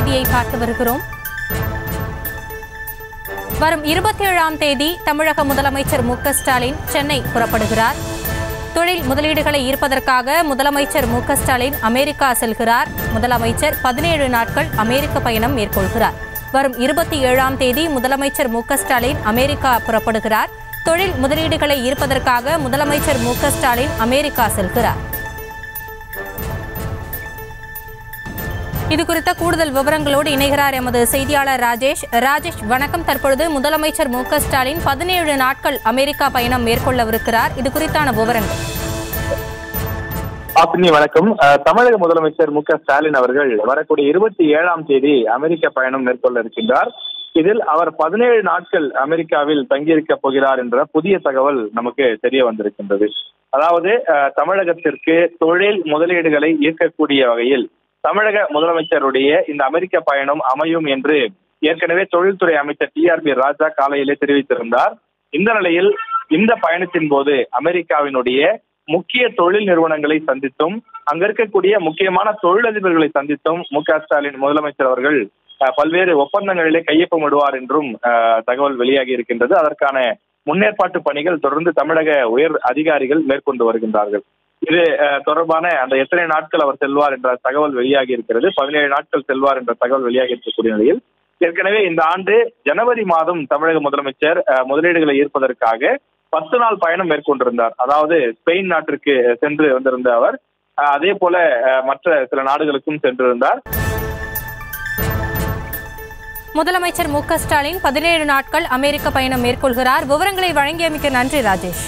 செய்தியை பார்த்து வருகிறோம். வரும் 27ஆம் தேதி தமிழக முதலமைச்சர் மு.க. ஸ்டாலின் சென்னை புறப்படுகிறார். தொழில் முதலீடுகளை ஈர்ப்பதற்காக முதலமைச்சர் மு.க. ஸ்டாலின் அமெரிக்கா செல்கிறார். முதலமைச்சர் 17 நாட்கள் அமெரிக்க பயணம் மேற்கொள்கிறார். வரும் 27ஆம் தேதி முதலமைச்சர் மு.க. ஸ்டாலின் அமெரிக்கா புறப்படுகிறார். தொழில் முதலீடுகளை ஈர்ப்பதற்காக முதலமைச்சர் மு.க. ஸ்டாலின் அமெரிக்கா செல்கிறார். இதுகுறித்த கூடுதல் விவரங்களோடு இணைகிறார் எமது செய்தியாளர் ராஜேஷ். வணக்கம். தற்பொழுது முதலமைச்சர் மு.க. ஸ்டாலின் 17 நாட்கள் அமெரிக்கா பயணம் மேற்கொள்ளவிருக்கிறார். இது குறித்தான விவரங்கள். வணக்கம். தமிழக முதலமைச்சர் மு.க. ஸ்டாலின் அவர்கள் வரக்கூடிய 27ஆம் தேதி அமெரிக்க பயணம் மேற்கொள்ள இருக்கின்றார். இதில் அவர் 17 நாட்கள் அமெரிக்காவில் தங்கியிருக்க போகிறார் என்ற புதிய தகவல் நமக்கு தெரிய வந்திருக்கின்றது. அதாவது தமிழகத்திற்கு தொழில் முதலீடுகளை ஈர்க்கக்கூடிய வகையில் தமிழக முதலமைச்சருடைய இந்த அமெரிக்க பயணம் அமையும் என்று ஏற்கனவே தொழில்துறை அமைச்சர் டி.ஆர்.பி. ராஜா காலையிலே தெரிவித்திருந்தார். இந்த நிலையில் இந்த பயணத்தின் போது அமெரிக்காவினுடைய முக்கிய தொழில் நிறுவனங்களை சந்தித்தும் அங்க இருக்கக்கூடிய முக்கியமான தொழிலதிபர்களை சந்தித்தும் மு.க. ஸ்டாலின் முதலமைச்சர் அவர்கள் பல்வேறு ஒப்பந்தங்களிலே கையொப்பமிடுவார் என்றும் தகவல் வெளியாகி இருக்கின்றது. அதற்கான முன்னேற்பாட்டு பணிகள் தொடர்ந்து தமிழக உயர் அதிகாரிகள் மேற்கொண்டு வருகின்றார்கள். இது தொடர்பான அந்த எத்தனை நாட்கள் அவர் செல்வார் என்ற தகவல் வெளியாகி இருக்கிறது. 17 நாட்கள் செல்வார் என்ற தகவல் வெளியாகி இருக்கக்கூடிய நிலையில் ஏற்கனவே இந்த ஆண்டு ஜனவரி மாதம் தமிழக முதலமைச்சர் முதலீடுகளை ஈர்ப்பதற்காக 10 நாள் பயணம் மேற்கொண்டிருந்தார். அதாவது ஸ்பெயின் நாட்டிற்கு சென்று வந்திருந்த அவர் அதே போல மற்ற சில நாடுகளுக்கும் சென்றிருந்தார். முதலமைச்சர் மு.க. ஸ்டாலின் 17 நாட்கள் அமெரிக்க பயணம் மேற்கொள்கிறார். விவரங்களை வழங்கியமைக்கு நன்றி ராஜேஷ்.